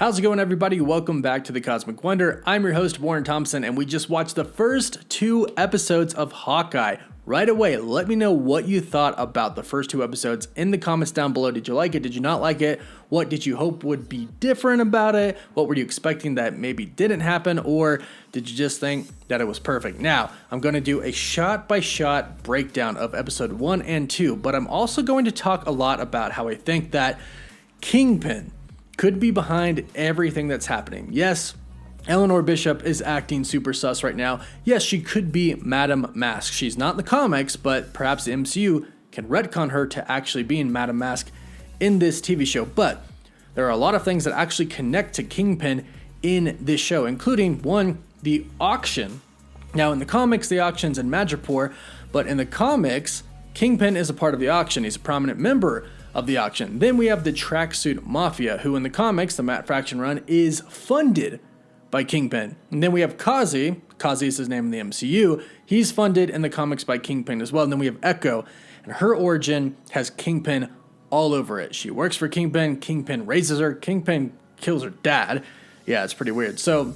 How's it going, everybody? Welcome back to The Cosmic Wonder. I'm your host, Warren Thompson, and we just watched the first 2 episodes of Hawkeye. Right away, let me know what you thought about the first 2 episodes in the comments down below. Did you like it? Did you not like it? What did you hope would be different about it? What were you expecting that maybe didn't happen? Or did you just think that it was perfect? Now, I'm going to do a shot-by-shot breakdown of episode 1 and 2, but I'm also going to talk a lot about how I think that Kingpin could be behind everything that's happening. Yes, Eleanor Bishop is acting super sus right now. Yes, she could be Madame Mask. She's not in the comics, but perhaps the MCU can retcon her to actually being Madame Mask in this TV show. But there are a lot of things that actually connect to Kingpin in this show, including one, the auction. Now in the comics, the auction's in Madripoor, but in the comics, Kingpin is a part of the auction. He's a prominent member of the auction. Then we have the Tracksuit Mafia, who in the comics, the Matt Fraction run, is funded by Kingpin. And then we have Kazi is his name in the MCU, he's funded in the comics by Kingpin as well. And then we have Echo, and her origin has Kingpin all over it. She works for Kingpin, Kingpin raises her, Kingpin kills her dad. Yeah, it's pretty weird. So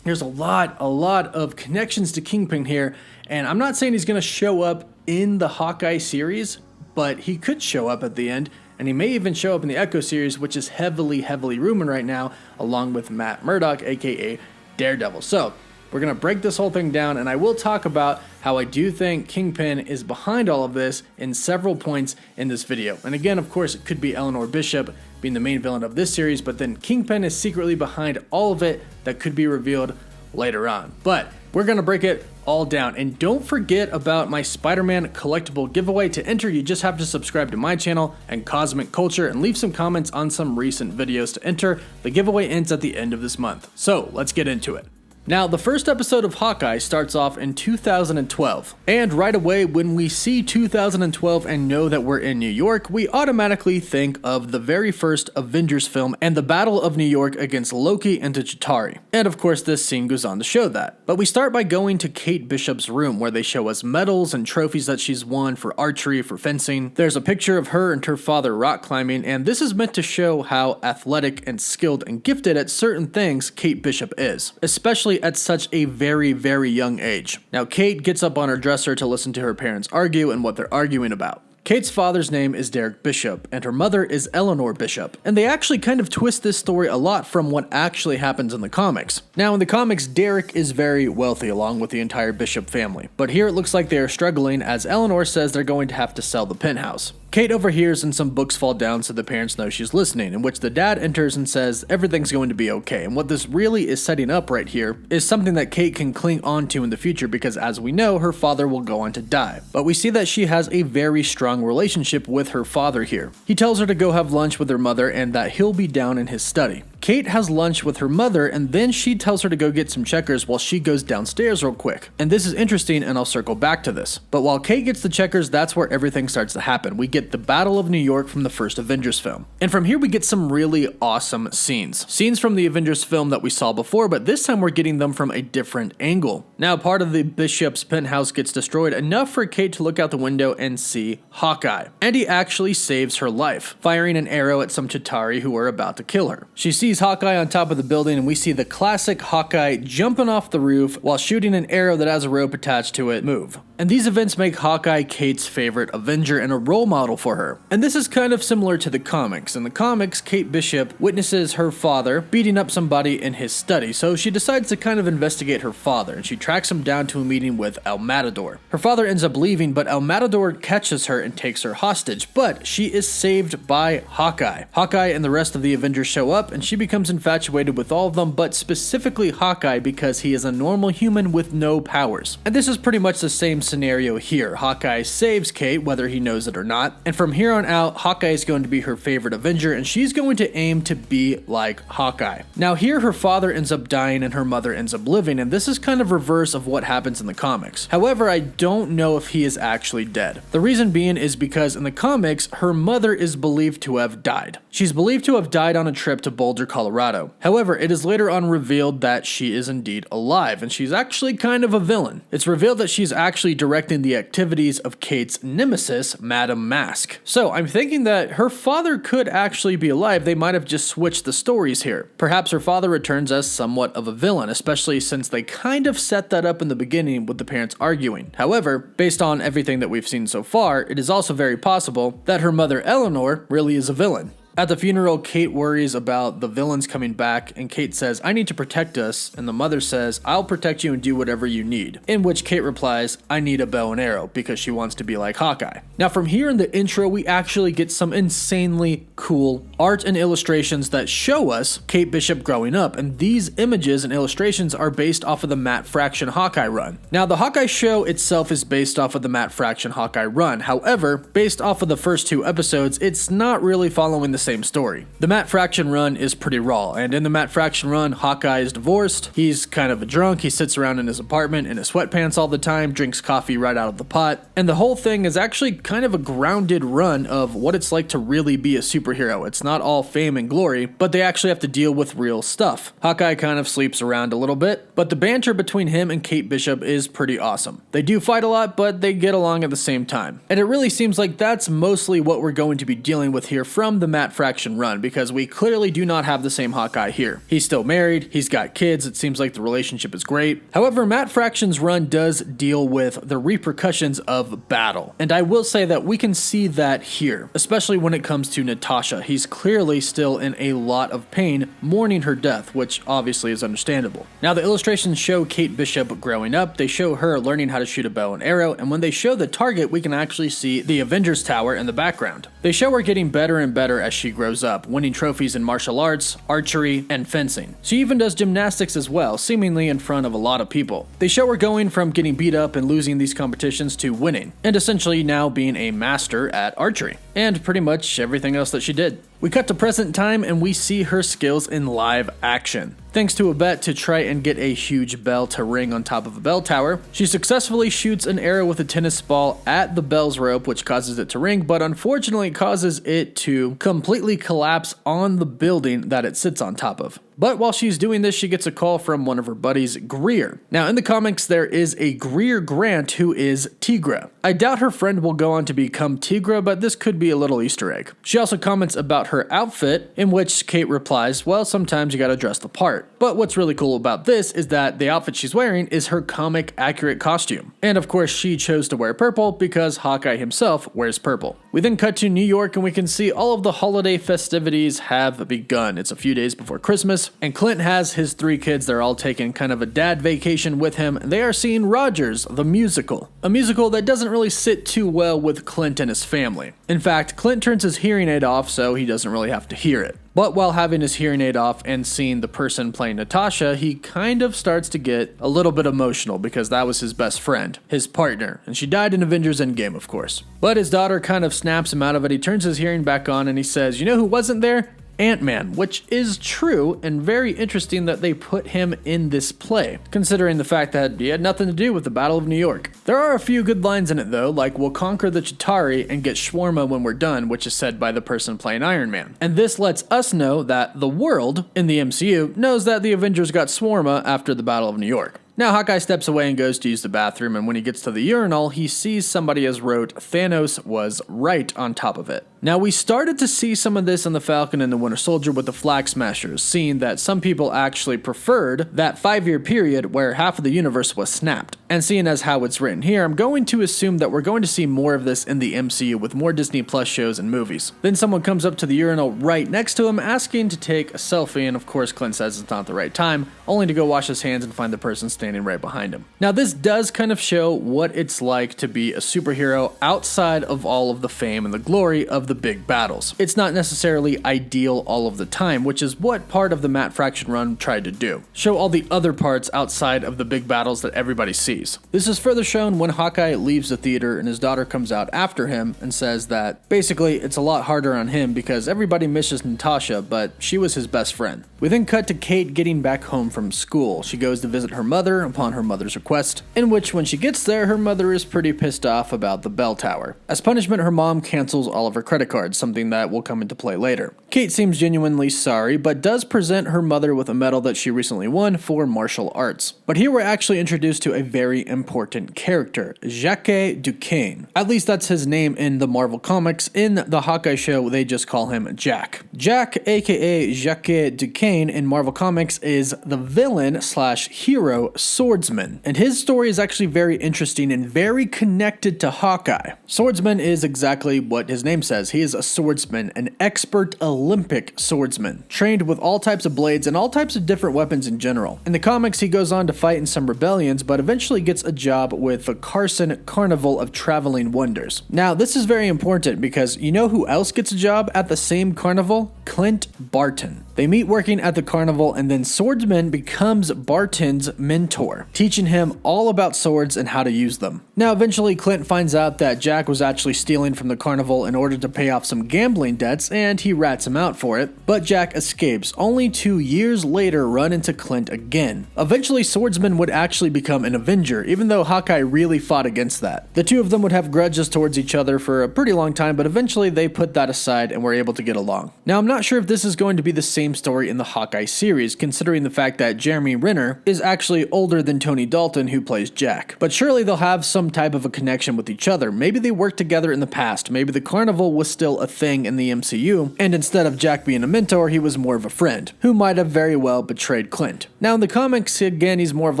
there's a lot of connections to Kingpin here, and I'm not saying he's gonna show up in the Hawkeye series, but he could show up at the end, and he may even show up in the Echo series, which is heavily rumored right now, along with Matt Murdock, aka Daredevil. So we're going to break this whole thing down, and I will talk about how I do think Kingpin is behind all of this in several points in this video. And again, of course, it could be Eleanor Bishop being the main villain of this series, but then Kingpin is secretly behind all of it that could be revealed later on. But we're going to break it all down. And don't forget about my Spider-Man collectible giveaway. To enter, you just have to subscribe to my channel and Cosmic Culture and leave some comments on some recent videos to enter. The giveaway ends at the end of this month. So let's get into it. Now, the first episode of Hawkeye starts off in 2012, and right away when we see 2012 and know that we're in New York, we automatically think of the very first Avengers film and the Battle of New York against Loki and Chitauri. And of course this scene goes on to show that. But we start by going to Kate Bishop's room, where they show us medals and trophies that she's won for archery, for fencing. There's a picture of her and her father rock climbing, and this is meant to show how athletic and skilled and gifted at certain things Kate Bishop is, especially at such a very young age. Now, Kate gets up on her dresser to listen to her parents argue and what they're arguing about. Kate's father's name is Derek Bishop, and her mother is Eleanor Bishop, and they actually kind of twist this story a lot from what actually happens in the comics. Now, in the comics, Derek is very wealthy along with the entire Bishop family, but here it looks like they are struggling as Eleanor says they're going to have to sell the penthouse. Kate overhears and some books fall down so the parents know she's listening, in which the dad enters and says everything's going to be okay. And what this really is setting up right here is something that Kate can cling on to in the future, because as we know, her father will go on to die. But we see that she has a very strong relationship with her father here. He tells her to go have lunch with her mother and that he'll be down in his study. Kate has lunch with her mother, and then she tells her to go get some checkers while she goes downstairs real quick. And this is interesting, and I'll circle back to this. But while Kate gets the checkers, that's where everything starts to happen. We get the Battle of New York from the first Avengers film. And from here we get some really awesome scenes. Scenes from the Avengers film that we saw before, but this time we're getting them from a different angle. Now, part of the Bishop's penthouse gets destroyed, enough for Kate to look out the window and see Hawkeye. And he actually saves her life, firing an arrow at some Chitauri who are about to kill her. She sees Hawkeye on top of the building, and we see the classic Hawkeye jumping off the roof while shooting an arrow that has a rope attached to it move. And these events make Hawkeye Kate's favorite Avenger and a role model for her. And this is kind of similar to the comics. In the comics, Kate Bishop witnesses her father beating up somebody in his study, so she decides to kind of investigate her father, and she tracks him down to a meeting with El Matador. Her father ends up leaving, but El Matador catches her and takes her hostage, but she is saved by Hawkeye. Hawkeye and the rest of the Avengers show up, and she becomes infatuated with all of them, but specifically Hawkeye because he is a normal human with no powers. And this is pretty much the same scenario here. Hawkeye saves Kate, whether he knows it or not, and from here on out, Hawkeye is going to be her favorite Avenger, and she's going to aim to be like Hawkeye. Now here, her father ends up dying and her mother ends up living, and this is kind of reverse of what happens in the comics. However, I don't know if he is actually dead. The reason being is because in the comics, her mother is believed to have died. She's believed to have died on a trip to Boulder, Colorado. However, it is later on revealed that she is indeed alive, and she's actually kind of a villain. It's revealed that she's actually directing the activities of Kate's nemesis, Madame Mask. So I'm thinking that her father could actually be alive. They might have just switched the stories here. Perhaps her father returns as somewhat of a villain, especially since they kind of set that up in the beginning with the parents arguing. However, based on everything that we've seen so far, it is also very possible that her mother Eleanor really is a villain. At the funeral, Kate worries about the villains coming back, and Kate says, "I need to protect us," and the mother says, "I'll protect you and do whatever you need." In which Kate replies, "I need a bow and arrow," because she wants to be like Hawkeye. Now from here in the intro, we actually get some insanely cool art and illustrations that show us Kate Bishop growing up, and these images and illustrations are based off of the Matt Fraction Hawkeye run. Now the Hawkeye show itself is based off of the Matt Fraction Hawkeye run, however, based off of the first 2 episodes, it's not really following the same story. The Matt Fraction run is pretty raw, and in the Matt Fraction run, Hawkeye is divorced, he's kind of a drunk, he sits around in his apartment in his sweatpants all the time, drinks coffee right out of the pot, and the whole thing is actually kind of a grounded run of what it's like to really be a superhero. It's not all fame and glory, but they actually have to deal with real stuff. Hawkeye kind of sleeps around a little bit, but the banter between him and Kate Bishop is pretty awesome. They do fight a lot, but they get along at the same time. And it really seems like that's mostly what we're going to be dealing with here from the Matt Fraction run, because we clearly do not have the same Hawkeye here. He's still married, he's got kids, it seems like the relationship is great. However, Matt Fraction's run does deal with the repercussions of battle, and I will say that we can see that here, especially when it comes to Natasha. He's clearly still in a lot of pain, mourning her death, which obviously is understandable. Now the illustrations show Kate Bishop growing up, they show her learning how to shoot a bow and arrow, and when they show the target, we can actually see the Avengers Tower in the background. They show her getting better and better as she grows up, winning trophies in martial arts, archery, and fencing. She even does gymnastics as well, seemingly in front of a lot of people. They show her going from getting beat up and losing these competitions to winning, and essentially now being a master at archery, and pretty much everything else that she did. We cut to present time and we see her skills in live action. Thanks to a bet to try and get a huge bell to ring on top of a bell tower, she successfully shoots an arrow with a tennis ball at the bell's rope, which causes it to ring, but unfortunately causes it to completely collapse on the building that it sits on top of. But while she's doing this, she gets a call from one of her buddies, Greer. Now in the comics, there is a Greer Grant who is Tigra. I doubt her friend will go on to become Tigra, but this could be a little Easter egg. She also comments about her outfit, in which Kate replies, "Well, sometimes you gotta dress the part." But what's really cool about this is that the outfit she's wearing is her comic accurate costume. And of course, she chose to wear purple because Hawkeye himself wears purple. We then cut to New York and we can see all of the holiday festivities have begun. It's a few days before Christmas, and Clint has his 3 kids. They're all taking kind of a dad vacation with him, and they are seeing Rogers, the musical. A musical that doesn't really sit too well with Clint and his family. In fact, Clint turns his hearing aid off so he doesn't really have to hear it. But while having his hearing aid off and seeing the person playing Natasha, he kind of starts to get a little bit emotional because that was his best friend, his partner, and she died in Avengers Endgame, of course. But his daughter kind of snaps him out of it. He turns his hearing back on and he says, "You know who wasn't there? Ant-Man," which is true and very interesting that they put him in this play, considering the fact that he had nothing to do with the Battle of New York. There are a few good lines in it though, like "We'll conquer the Chitauri and get shawarma when we're done," which is said by the person playing Iron Man. And this lets us know that the world in the MCU knows that the Avengers got shawarma after the Battle of New York. Now Hawkeye steps away and goes to use the bathroom, and when he gets to the urinal, he sees somebody has wrote "Thanos was right" on top of it. Now we started to see some of this in the Falcon and the Winter Soldier with the Flag Smashers, seeing that some people actually preferred that 5-year period where half of the universe was snapped. And seeing as how it's written here, I'm going to assume that we're going to see more of this in the MCU with more Disney Plus shows and movies. Then someone comes up to the urinal right next to him asking to take a selfie, and of course Clint says it's not the right time, only to go wash his hands and find the person standing right behind him. Now this does kind of show what it's like to be a superhero outside of all of the fame and the glory of the big battles. It's not necessarily ideal all of the time, which is what part of the Matt Fraction run tried to do. Show all the other parts outside of the big battles that everybody sees. This is further shown when Hawkeye leaves the theater and his daughter comes out after him and says that basically it's a lot harder on him because everybody misses Natasha, but she was his best friend. We then cut to Kate getting back home from school. She goes to visit her mother upon her mother's request, in which when she gets there, her mother is pretty pissed off about the bell tower. As punishment, her mom cancels all of her credit credit cards, something that will come into play later. Kate seems genuinely sorry, but does present her mother with a medal that she recently won for martial arts. But here we're actually introduced to a very important character, Jacques Duquesne. At least that's his name in the Marvel Comics. In the Hawkeye show, they just call him Jack. Jack, aka Jacques Duquesne in Marvel Comics, is the villain/hero swordsman. And his story is actually very interesting and very connected to Hawkeye. Swordsman is exactly what his name says. He is a swordsman, an expert Olympic swordsman, trained with all types of blades and all types of different weapons in general. In the comics, he goes on to fight in some rebellions, but eventually gets a job with the Carson Carnival of Traveling Wonders. Now, this is very important because you know who else gets a job at the same carnival? Clint Barton. They meet working at the carnival, and then Swordsman becomes Barton's mentor, teaching him all about swords and how to use them. Now, eventually, Clint finds out that Jack was actually stealing from the carnival in order to pay off some gambling debts, and he rats him out for it. But Jack escapes, only 2 years later run into Clint again. Eventually, Swordsman would actually become an Avenger, even though Hawkeye really fought against that. The two of them would have grudges towards each other for a pretty long time, but eventually they put that aside and were able to get along. Now, I'm not sure if this is going to be the same story in the Hawkeye series, considering the fact that Jeremy Renner is actually older than Tony Dalton, who plays Jack. But surely they'll have some type of a connection with each other. Maybe they worked together in the past. Maybe the carnival was still a thing in the MCU, and instead of Jack being a mentor, he was more of a friend, who might have very well betrayed Clint. Now in the comics, again, he's more of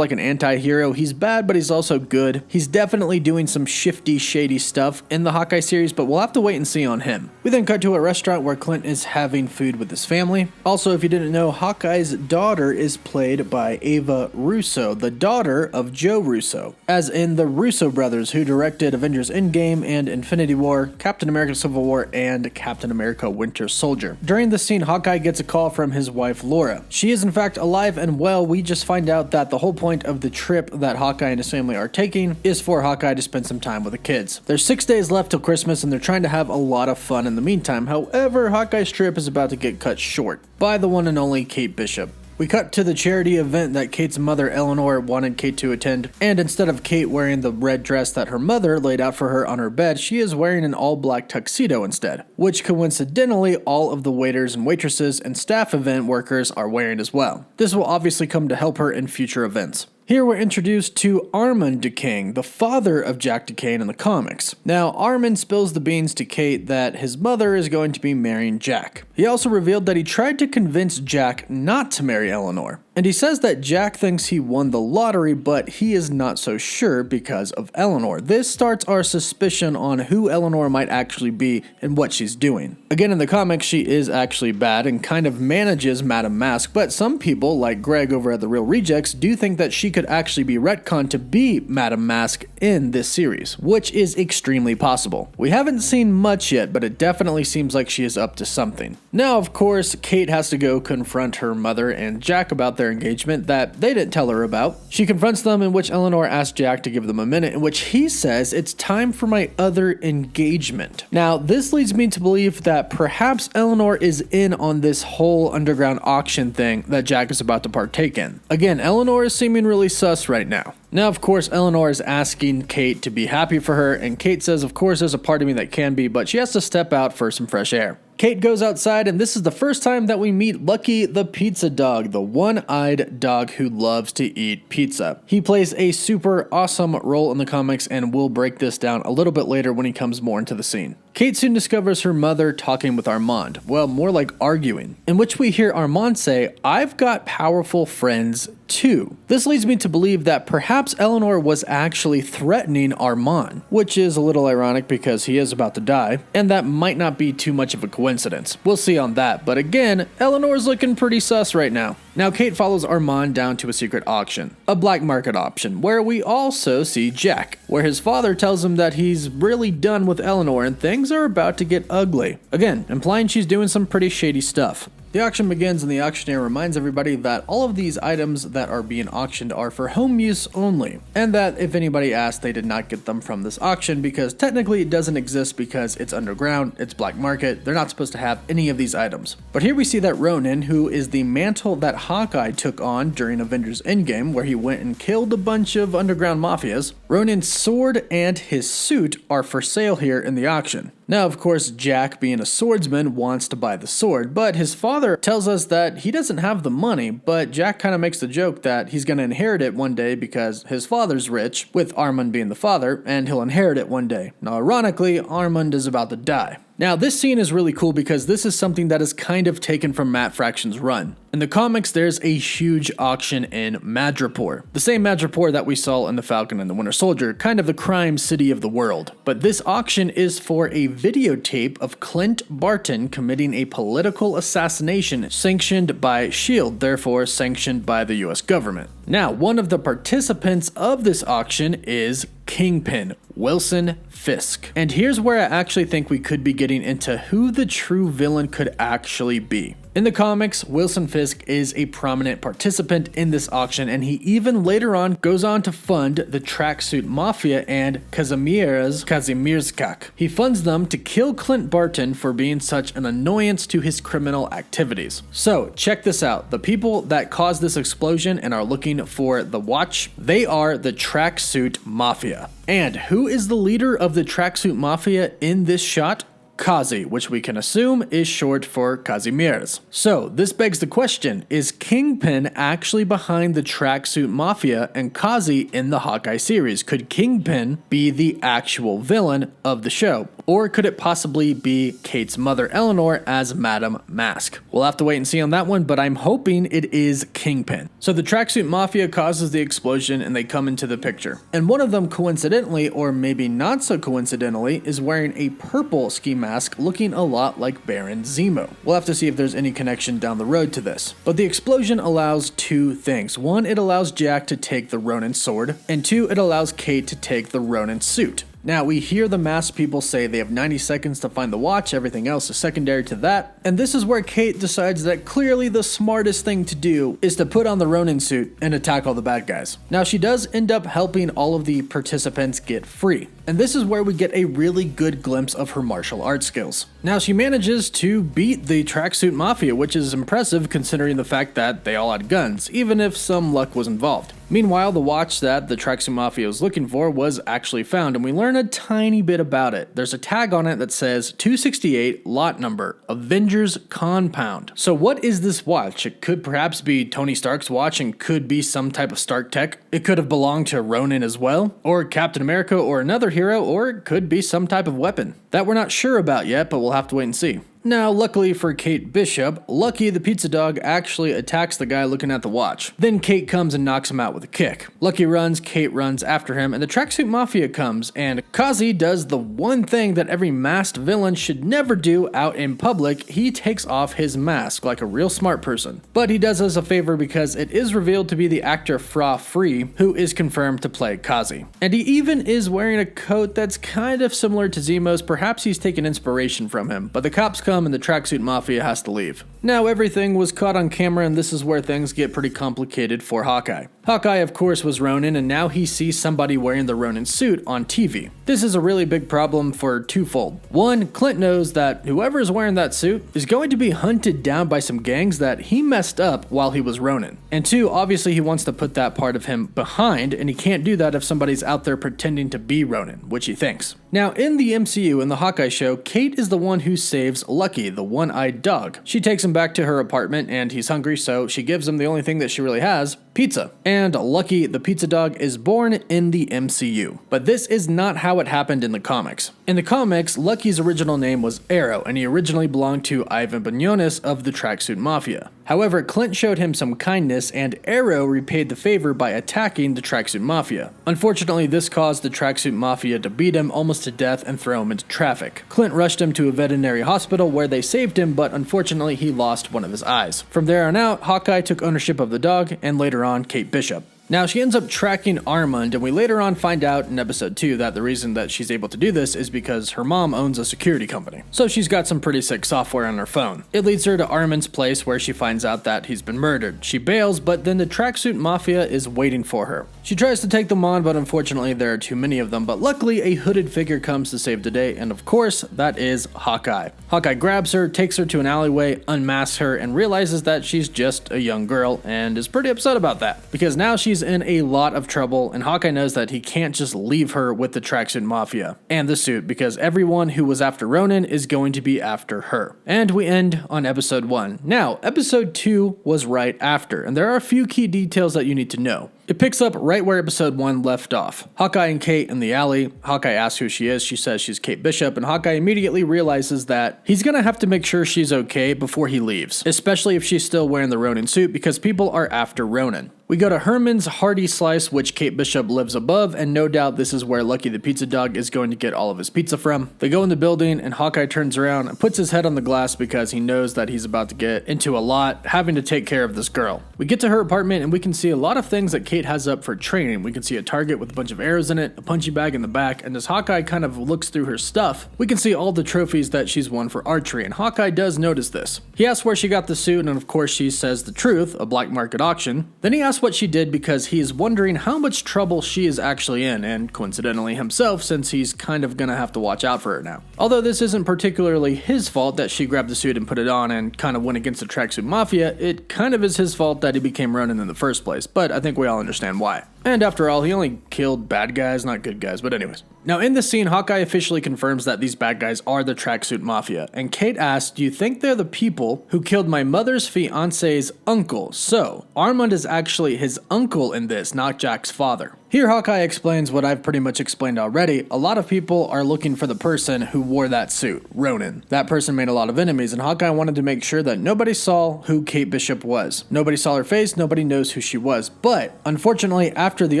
like an anti-hero. He's bad, but he's also good. He's definitely doing some shifty, shady stuff in the Hawkeye series, but we'll have to wait and see on him. We then cut to a restaurant where Clint is having food with his family. Also, if you didn't know, Hawkeye's daughter is played by Ava Russo, the daughter of Joe Russo, as in the Russo brothers who directed Avengers Endgame and Infinity War, Captain America Civil War, and Captain America Winter Soldier. During this scene, Hawkeye gets a call from his wife Laura. She is in fact alive and well. We just find out that the whole point of the trip that Hawkeye and his family are taking is for Hawkeye to spend some time with the kids. There's 6 days left till Christmas and they're trying to have a lot of fun in the meantime. However, Hawkeye's trip is about to get cut short by the one and only Kate Bishop. We cut to the charity event that Kate's mother Eleanor wanted Kate to attend, and instead of Kate wearing the red dress that her mother laid out for her on her bed, she is wearing an all-black tuxedo instead, which coincidentally all of the waiters and waitresses and staff event workers are wearing as well. This will obviously come to help her in future events. Here we're introduced to Armand Duquesne, the father of Jack Duquesne in the comics. Now, Armand spills the beans to Kate that his mother is going to be marrying Jack. He also revealed that he tried to convince Jack not to marry Eleanor. And he says that Jack thinks he won the lottery, but he is not so sure because of Eleanor. This starts our suspicion on who Eleanor might actually be and what she's doing. Again, in the comics, she is actually bad and kind of manages Madame Mask, but some people, like Greg over at The Real Rejects, do think that she could actually be retconned to be Madame Mask in this series, which is extremely possible. We haven't seen much yet, but it definitely seems like she is up to something. Now, of course, Kate has to go confront her mother and Jack about their engagement that they didn't tell her about. She confronts them, in which Eleanor asks Jack to give them a minute, in which he says, "It's time for my other engagement." Now, this leads me to believe that perhaps Eleanor is in on this whole underground auction thing that Jack is about to partake in. Again, Eleanor is seeming really sus right now. Now, of course, Eleanor is asking Kate to be happy for her, and Kate says, of course, there's a part of me that can be, but she has to step out for some fresh air. Kate goes outside, and this is the first time that we meet Lucky the pizza dog, the one-eyed dog who loves to eat pizza. He plays a super awesome role in the comics, and we'll break this down a little bit later when he comes more into the scene. Kate soon discovers her mother talking with Armand, well, more like arguing, in which we hear Armand say, "I've got powerful friends too." This leads me to believe that perhaps Eleanor was actually threatening Armand, which is a little ironic because he is about to die, and that might not be too much of a coincidence. We'll see on that, but again, Eleanor's looking pretty sus right now. Now, Kate follows Armand down to a secret auction, a black market auction, where we also see Jack, where his father tells him that he's really done with Eleanor and things are about to get ugly. Again, implying she's doing some pretty shady stuff. The auction begins, and the auctioneer reminds everybody that all of these items that are being auctioned are for home use only, and that if anybody asked, they did not get them from this auction because technically it doesn't exist because it's underground, it's black market, they're not supposed to have any of these items. But here we see that Ronin, who is the mantle that Hawkeye took on during Avengers Endgame, where he went and killed a bunch of underground mafias, Ronin's sword and his suit are for sale here in the auction. Now, of course, Jack, being a swordsman, wants to buy the sword, but his father tells us that he doesn't have the money, but Jack kind of makes the joke that he's going to inherit it one day because his father's rich, with Armand being the father, and he'll inherit it one day. Now, ironically, Armand is about to die. Now, this scene is really cool because this is something that is kind of taken from Matt Fractions' run. In the comics, there's a huge auction in Madripoor, the same Madripoor that we saw in The Falcon and the Winter Soldier, kind of the crime city of the world. But this auction is for a videotape of Clint Barton committing a political assassination sanctioned by S.H.I.E.L.D., therefore sanctioned by the US government. Now, one of the participants of this auction is Kingpin, Wilson Fisk. And here's where I actually think we could be getting into who the true villain could actually be. In the comics, Wilson Fisk is a prominent participant in this auction, and he even later on goes on to fund the Tracksuit Mafia and Kazimierskak. He funds them to kill Clint Barton for being such an annoyance to his criminal activities. So, check this out. The people that caused this explosion and are looking for the watch, they are the Tracksuit Mafia. And who is the leader of the Tracksuit Mafia in this shot? Kazi, which we can assume is short for Kazimierz. So this begs the question, is Kingpin actually behind the Tracksuit Mafia and Kazi in the Hawkeye series? Could Kingpin be the actual villain of the show? Or could it possibly be Kate's mother Eleanor as Madame Mask? We'll have to wait and see on that one, but I'm hoping it is Kingpin. So the Tracksuit Mafia causes the explosion and they come into the picture. And one of them coincidentally, or maybe not so coincidentally, is wearing a purple ski mask looking a lot like Baron Zemo. We'll have to see if there's any connection down the road to this. But the explosion allows two things. One, it allows Jack to take the Ronin sword, and two, it allows Kate to take the Ronin suit. Now, we hear the masked people say they have 90 seconds to find the watch, everything else is secondary to that, and this is where Kate decides that clearly the smartest thing to do is to put on the Ronin suit and attack all the bad guys. Now, she does end up helping all of the participants get free, and this is where we get a really good glimpse of her martial arts skills. Now, she manages to beat the Tracksuit Mafia, which is impressive considering the fact that they all had guns, even if some luck was involved. Meanwhile, the watch that the Tracksuit Mafia was looking for was actually found, and we learn a tiny bit about it. There's a tag on it that says 268 lot number, Avengers Compound. So what is this watch? It could perhaps be Tony Stark's watch and could be some type of Stark tech. It could have belonged to Ronin as well, or Captain America or another hero, or it could be some type of weapon. That we're not sure about yet, but we'll have to wait and see. Now, luckily for Kate Bishop, Lucky the pizza dog actually attacks the guy looking at the watch. Then Kate comes and knocks him out with a kick. Lucky runs, Kate runs after him, and the Tracksuit Mafia comes, and Kazi does the one thing that every masked villain should never do out in public. He takes off his mask like a real smart person. But he does us a favor because it is revealed to be the actor Fra Free, who is confirmed to play Kazi. And he even is wearing a coat that's kind of similar to Zemo's. Perhaps he's taken inspiration from him, but the cops come and the Tracksuit Mafia has to leave. Now, everything was caught on camera, and this is where things get pretty complicated for Hawkeye. Hawkeye, of course, was Ronin, and now he sees somebody wearing the Ronin suit on TV. This is a really big problem for twofold. One, Clint knows that whoever is wearing that suit is going to be hunted down by some gangs that he messed up while he was Ronin. And two, obviously he wants to put that part of him behind, and he can't do that if somebody's out there pretending to be Ronin, which he thinks. Now, in the MCU, in the Hawkeye show, Kate is the one who saves Lucky, the one-eyed dog. She takes him back to her apartment, and he's hungry, so she gives him the only thing that she really has, pizza. And Lucky, the pizza dog, is born in the MCU. But this is not how it happened in the comics. In the comics, Lucky's original name was Arrow, and he originally belonged to Ivan Banyonis of the Tracksuit Mafia. However, Clint showed him some kindness, and Arrow repaid the favor by attacking the Tracksuit Mafia. Unfortunately, this caused the Tracksuit Mafia to beat him almost to death and throw him into traffic. Clint rushed him to a veterinary hospital where they saved him, but unfortunately he lost one of his eyes. From there on out, Hawkeye took ownership of the dog, and later on, Kate Bishop. Now, she ends up tracking Armand, and we later on find out in episode 2 that the reason that she's able to do this is because her mom owns a security company. So she's got some pretty sick software on her phone. It leads her to Armand's place where she finds out that he's been murdered. She bails, but then the Tracksuit Mafia is waiting for her. She tries to take them on, but unfortunately there are too many of them, but luckily a hooded figure comes to save the day, and of course, that is Hawkeye. Hawkeye grabs her, takes her to an alleyway, unmasks her, and realizes that she's just a young girl, and is pretty upset about that, because now she's she's in a lot of trouble, and Hawkeye knows that he can't just leave her with the Tracksuit Mafia and the suit because everyone who was after Ronin is going to be after her. And we end on episode 1. Now, episode 2 was right after, and there are a few key details that you need to know. It picks up right where episode 1 left off. Hawkeye and Kate in the alley. Hawkeye asks who she is. She says she's Kate Bishop, and Hawkeye immediately realizes that he's gonna have to make sure she's okay before he leaves, especially if she's still wearing the Ronin suit because people are after Ronin. We go to Herman's Hearty Slice, which Kate Bishop lives above, and no doubt this is where Lucky the Pizza Dog is going to get all of his pizza from. They go in the building, and Hawkeye turns around and puts his head on the glass because he knows that he's about to get into a lot, having to take care of this girl. We get to her apartment, and we can see a lot of things that Kate has up for training. We can see a target with a bunch of arrows in it, a punching bag in the back, and as Hawkeye kind of looks through her stuff, we can see all the trophies that she's won for archery, and Hawkeye does notice this. He asks where she got the suit, and of course she says the truth, a black market auction. Then he asks what she did because he is wondering how much trouble she is actually in, and coincidentally himself, since he's kind of gonna have to watch out for her now. Although this isn't particularly his fault that she grabbed the suit and put it on and kind of went against the Tracksuit Mafia, it kind of is his fault that he became Ronin in the first place, but I think we all understand why. And after all, he only killed bad guys, not good guys, but anyways. Now in this scene, Hawkeye officially confirms that these bad guys are the Tracksuit Mafia, and Kate asks, do you think they're the people who killed my mother's fiance's uncle? So, Armand is actually his uncle in this, not Jack's father. Here Hawkeye explains what I've pretty much explained already. A lot of people are looking for the person who wore that suit, Ronin. That person made a lot of enemies, and Hawkeye wanted to make sure that nobody saw who Kate Bishop was. Nobody saw her face, nobody knows who she was. But, unfortunately, after the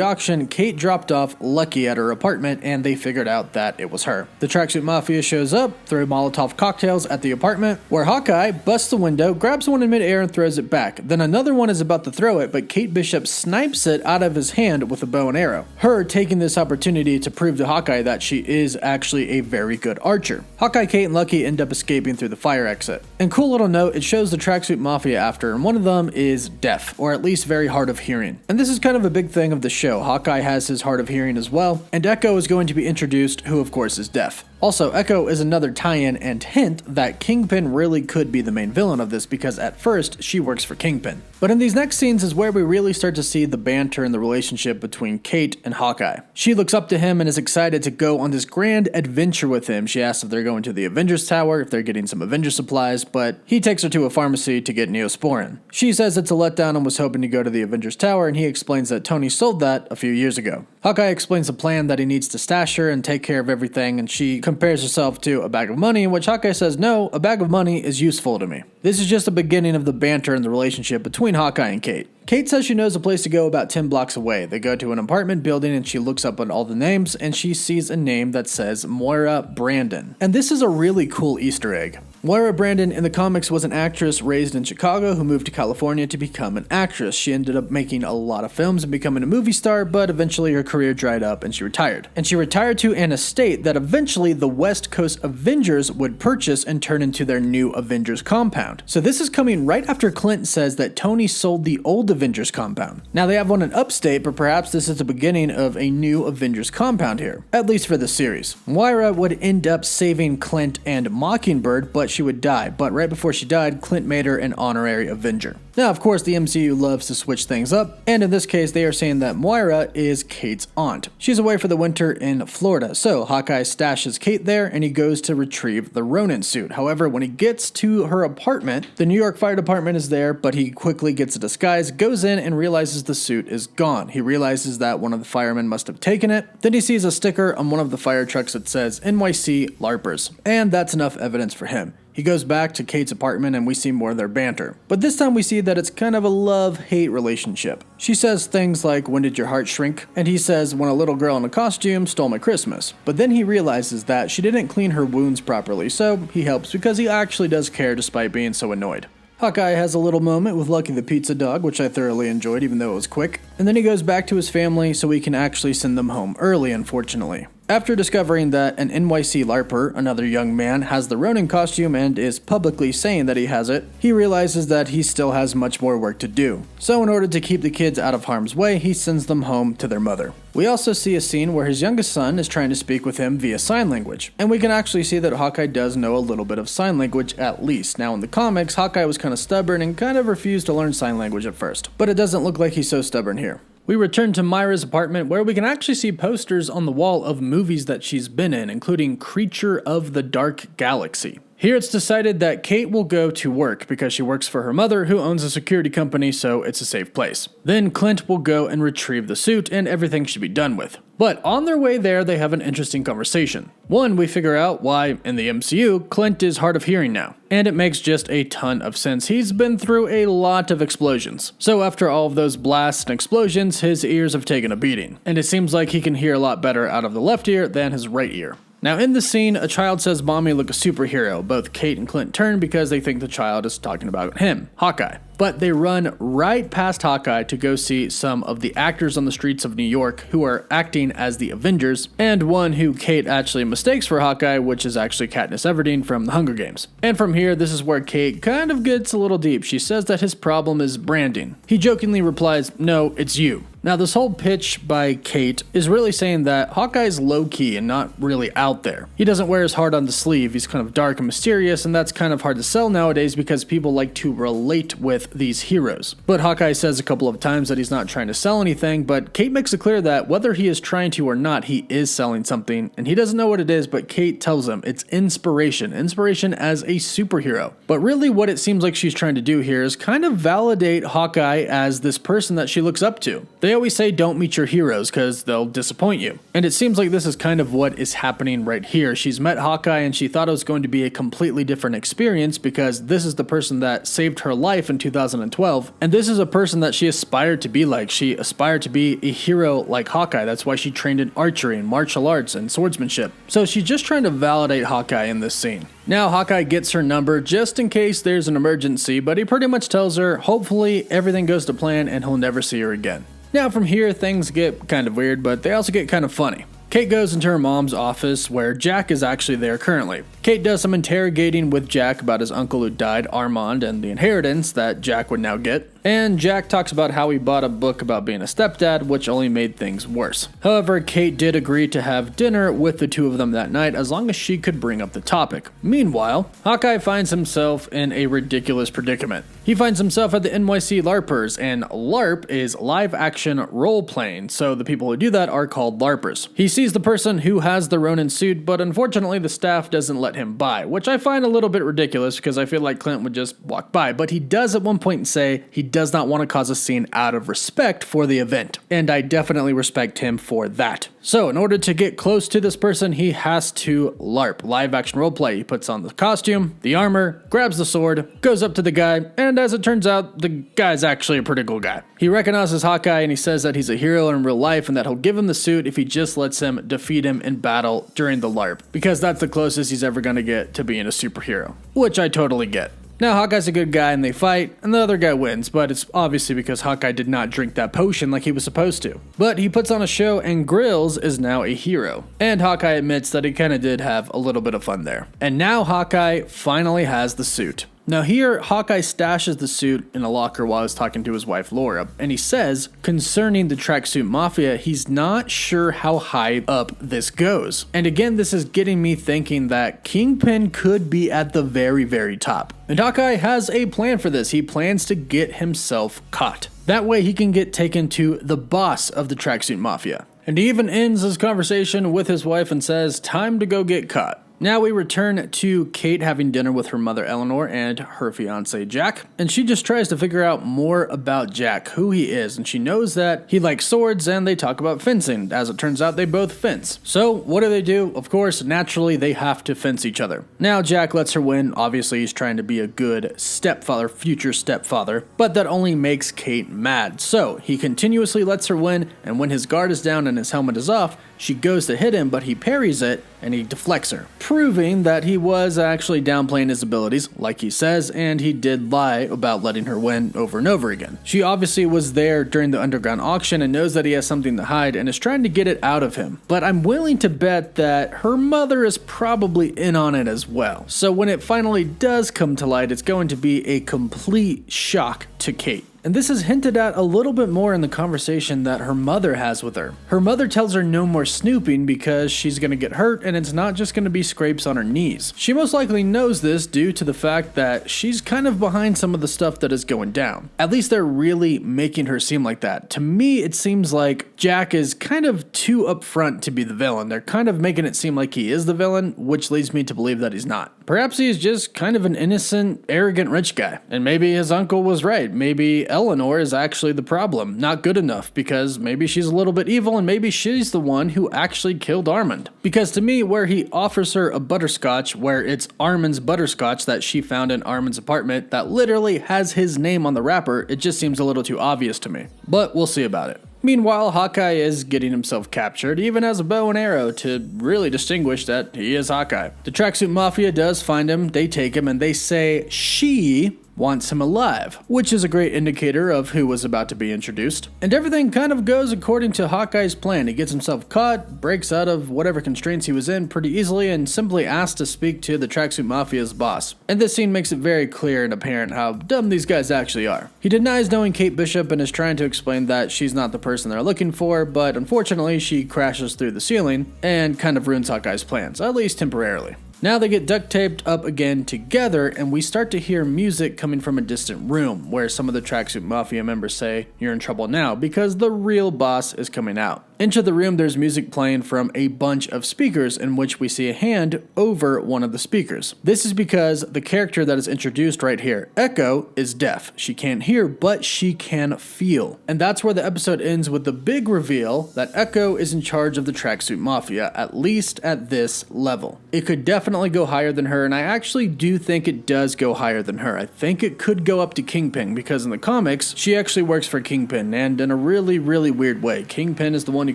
auction, Kate dropped off Lucky at her apartment, and they figured out that it was her. The Tracksuit Mafia shows up, throw Molotov cocktails at the apartment, where Hawkeye busts the window, grabs one in midair, and throws it back. Then another one is about to throw it, but Kate Bishop snipes it out of his hand with a bow and arrow. Her taking this opportunity to prove to Hawkeye that she is actually a very good archer. Hawkeye, Kate, and Lucky end up escaping through the fire exit. And cool little note, it shows the Tracksuit Mafia after, and one of them is deaf, or at least very hard of hearing. And this is kind of a big thing of the show. Hawkeye has his hard of hearing as well, and Echo is going to be introduced, who of course is deaf. Also, Echo is another tie-in and hint that Kingpin really could be the main villain of this because at first, she works for Kingpin. But in these next scenes is where we really start to see the banter and the relationship between Kate and Hawkeye. She looks up to him and is excited to go on this grand adventure with him. She asks if they're going to the Avengers Tower, if they're getting some Avengers supplies, but he takes her to a pharmacy to get Neosporin. She says it's a letdown and was hoping to go to the Avengers Tower, and he explains that Tony sold that a few years ago. Hawkeye explains the plan that he needs to stash her and take care of everything, and she compares herself to a bag of money, in which Hawkeye says, no, a bag of money is useful to me. This is just the beginning of the banter and the relationship between Hawkeye and Kate. Kate says she knows a place to go about 10 blocks away. They go to an apartment building and she looks up on all the names and she sees a name that says Moira Brandon. And this is a really cool Easter egg. Moira Brandon in the comics was an actress raised in Chicago who moved to California to become an actress. She ended up making a lot of films and becoming a movie star, but eventually her career dried up and she retired. And she retired to an estate that eventually the West Coast Avengers would purchase and turn into their new Avengers compound. So this is coming right after Clint says that Tony sold the old Avengers compound. Now they have one in upstate, but perhaps this is the beginning of a new Avengers compound here, at least for the series. Moira would end up saving Clint and Mockingbird, but she would die. But right before she died, Clint made her an honorary Avenger. Now, of course, the MCU loves to switch things up, and in this case, they are saying that Moira is Kate's aunt. She's away for the winter in Florida, so Hawkeye stashes Kate there, and he goes to retrieve the Ronin suit. However, when he gets to her apartment, the New York Fire Department is there, but he quickly gets a disguise, goes in, and realizes the suit is gone. He realizes that one of the firemen must have taken it. Then he sees a sticker on one of the fire trucks that says NYC LARPers, and that's enough evidence for him. He goes back to Kate's apartment and we see more of their banter. But this time we see that it's kind of a love-hate relationship. She says things like, when did your heart shrink? And he says, when a little girl in a costume stole my Christmas. But then he realizes that she didn't clean her wounds properly, so he helps because he actually does care despite being so annoyed. Hawkeye has a little moment with Lucky the Pizza Dog, which I thoroughly enjoyed even though it was quick. And then he goes back to his family so he can actually send them home early, unfortunately. After discovering that an NYC LARPer, another young man, has the Ronin costume and is publicly saying that he has it, he realizes that he still has much more work to do. So in order to keep the kids out of harm's way, he sends them home to their mother. We also see a scene where his youngest son is trying to speak with him via sign language, and we can actually see that Hawkeye does know a little bit of sign language at least. Now in the comics, Hawkeye was kind of stubborn and kind of refused to learn sign language at first, but it doesn't look like he's so stubborn here. We return to Myra's apartment where we can actually see posters on the wall of movies that she's been in, including Creature of the Dark Galaxy. Here it's decided that Kate will go to work because she works for her mother who owns a security company, so it's a safe place. Then Clint will go and retrieve the suit and everything should be done with. But on their way there, they have an interesting conversation. One, we figure out why, in the MCU, Clint is hard of hearing now. And it makes just a ton of sense. He's been through a lot of explosions. So after all of those blasts and explosions, his ears have taken a beating. And it seems like he can hear a lot better out of the left ear than his right ear. Now in the scene, a child says, "Mommy, look a superhero." Both Kate and Clint turn because they think the child is talking about him, Hawkeye. But they run right past Hawkeye to go see some of the actors on the streets of New York who are acting as the Avengers, and one who Kate actually mistakes for Hawkeye, which is actually Katniss Everdeen from the Hunger Games. And from here, this is where Kate kind of gets a little deep. She says that his problem is branding. He jokingly replies, "No, it's you." Now this whole pitch by Kate is really saying that Hawkeye's low-key and not really out there. He doesn't wear his heart on the sleeve, he's kind of dark and mysterious, and that's kind of hard to sell nowadays because people like to relate with these heroes. But Hawkeye says a couple of times that he's not trying to sell anything, but Kate makes it clear that whether he is trying to or not, he is selling something, and he doesn't know what it is, but Kate tells him it's inspiration as a superhero. But really what it seems like she's trying to do here is kind of validate Hawkeye as this person that she looks up to. They always say don't meet your heroes because they'll disappoint you. And it seems like this is kind of what is happening right here. She's met Hawkeye and she thought it was going to be a completely different experience because this is the person that saved her life in 2012. And this is a person that she aspired to be like. She aspired to be a hero like Hawkeye. That's why she trained in archery and martial arts and swordsmanship. So she's just trying to validate Hawkeye in this scene. Now Hawkeye gets her number just in case there's an emergency, but he pretty much tells her hopefully everything goes to plan and he'll never see her again. Now from here things get kind of weird, but they also get kind of funny. Kate goes into her mom's office where Jack is actually there currently. Kate does some interrogating with Jack about his uncle who died, Armand, and the inheritance that Jack would now get. And Jack talks about how he bought a book about being a stepdad, which only made things worse. However, Kate did agree to have dinner with the two of them that night as long as she could bring up the topic. Meanwhile, Hawkeye finds himself in a ridiculous predicament. He finds himself at the NYC LARPers, and LARP is live action role playing, so the people who do that are called LARPers. He sees the person who has the Ronin suit, but unfortunately the staff doesn't let him by, which I find a little bit ridiculous because I feel like Clint would just walk by, but he does at one point say he does not want to cause a scene out of respect for the event, and I definitely respect him for that. So in order to get close to this person, he has to LARP, live action roleplay. He puts on the costume, the armor, grabs the sword, goes up to the guy, and as it turns out, the guy's actually a pretty cool guy. He recognizes Hawkeye and he says that he's a hero in real life and that he'll give him the suit if he just lets him defeat him in battle during the LARP, because that's the closest he's ever going to get to being a superhero, which I totally get. Now Hawkeye's a good guy and they fight, and the other guy wins, but it's obviously because Hawkeye did not drink that potion like he was supposed to. But he puts on a show and Grills is now a hero. And Hawkeye admits that he kinda did have a little bit of fun there. And now Hawkeye finally has the suit. Now here, Hawkeye stashes the suit in a locker while he's talking to his wife Laura, and he says, concerning the Tracksuit Mafia, he's not sure how high up this goes. And again, this is getting me thinking that Kingpin could be at the very, very top. And Hawkeye has a plan for this. He plans to get himself caught. That way he can get taken to the boss of the Tracksuit Mafia. And he even ends his conversation with his wife and says, time to go get caught. Now we return to Kate having dinner with her mother Eleanor and her fiance Jack, and she just tries to figure out more about Jack, who he is, and she knows that he likes swords and they talk about fencing. As it turns out, they both fence. So what do? Of course, naturally they have to fence each other. Now Jack lets her win. Obviously he's trying to be a good stepfather, future stepfather, but that only makes Kate mad. So he continuously lets her win, and when his guard is down and his helmet is off, she goes to hit him, but he parries it and he deflects her, proving that he was actually downplaying his abilities, like he says, and he did lie about letting her win over and over again. She obviously was there during the underground auction and knows that he has something to hide and is trying to get it out of him. But I'm willing to bet that her mother is probably in on it as well. So when it finally does come to light, it's going to be a complete shock to Kate. And this is hinted at a little bit more in the conversation that her mother has with her. Her mother tells her no more snooping because she's going to get hurt and it's not just going to be scrapes on her knees. She most likely knows this due to the fact that she's kind of behind some of the stuff that is going down. At least they're really making her seem like that. To me, it seems like Jack is kind of too upfront to be the villain. They're kind of making it seem like he is the villain, which leads me to believe that he's not. Perhaps he's just kind of an innocent, arrogant rich guy. And maybe his uncle was right. Maybe Eleanor is actually the problem. Not good enough because maybe she's a little bit evil and maybe she's the one who actually killed Armand. Because to me, where he offers her a butterscotch, where it's Armand's butterscotch that she found in Armand's apartment that literally has his name on the wrapper, it just seems a little too obvious to me. But we'll see about it. Meanwhile, Hawkeye is getting himself captured, even has a bow and arrow to really distinguish that he is Hawkeye. The Tracksuit Mafia does find him, they take him, and they say she wants him alive, which is a great indicator of who was about to be introduced. And everything kind of goes according to Hawkeye's plan. He gets himself caught, breaks out of whatever constraints he was in pretty easily, and simply asks to speak to the Tracksuit Mafia's boss. And this scene makes it very clear and apparent how dumb these guys actually are. He denies knowing Kate Bishop and is trying to explain that she's not the person they're looking for, but unfortunately she crashes through the ceiling and kind of ruins Hawkeye's plans, at least temporarily. Now they get duct taped up again together and we start to hear music coming from a distant room where some of the Tracksuit Mafia members say, "You're in trouble now," because the real boss is coming out. Into the room there's music playing from a bunch of speakers in which we see a hand over one of the speakers. This is because the character that is introduced right here, Echo, is deaf. She can't hear, but she can feel. And that's where the episode ends with the big reveal that Echo is in charge of the Tracksuit Mafia, at least at this level. It could definitely go higher than her, and I actually do think it does go higher than her. I think it could go up to Kingpin, because in the comics, she actually works for Kingpin, and in a really, really weird way. Kingpin is the one who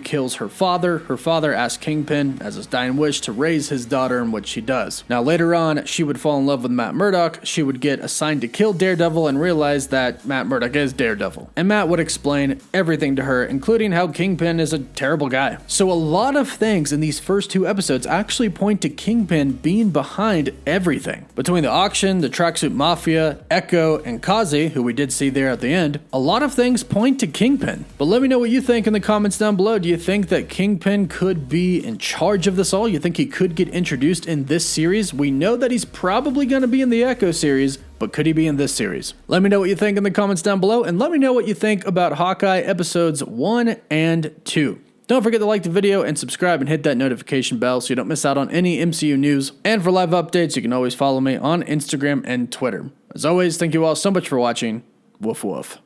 kills her father. Her father asks Kingpin, as his dying wish, to raise his daughter, in which she does. Now later on, she would fall in love with Matt Murdock, she would get assigned to kill Daredevil and realize that Matt Murdock is Daredevil. And Matt would explain everything to her, including how Kingpin is a terrible guy. So a lot of things in these first two episodes actually point to Kingpin being behind everything. Between the auction, the Tracksuit Mafia, Echo, and Kazi, who we did see there at the end, a lot of things point to Kingpin. But let me know what you think in the comments down below. Do you think that Kingpin could be in charge of this all? You think he could get introduced in this series? We know that he's probably going to be in the Echo series, but could he be in this series? Let me know what you think in the comments down below, and let me know what you think about Hawkeye episodes 1 and 2. Don't forget to like the video and subscribe and hit that notification bell so you don't miss out on any MCU news. And for live updates, you can always follow me on Instagram and Twitter. As always, thank you all so much for watching. Woof woof.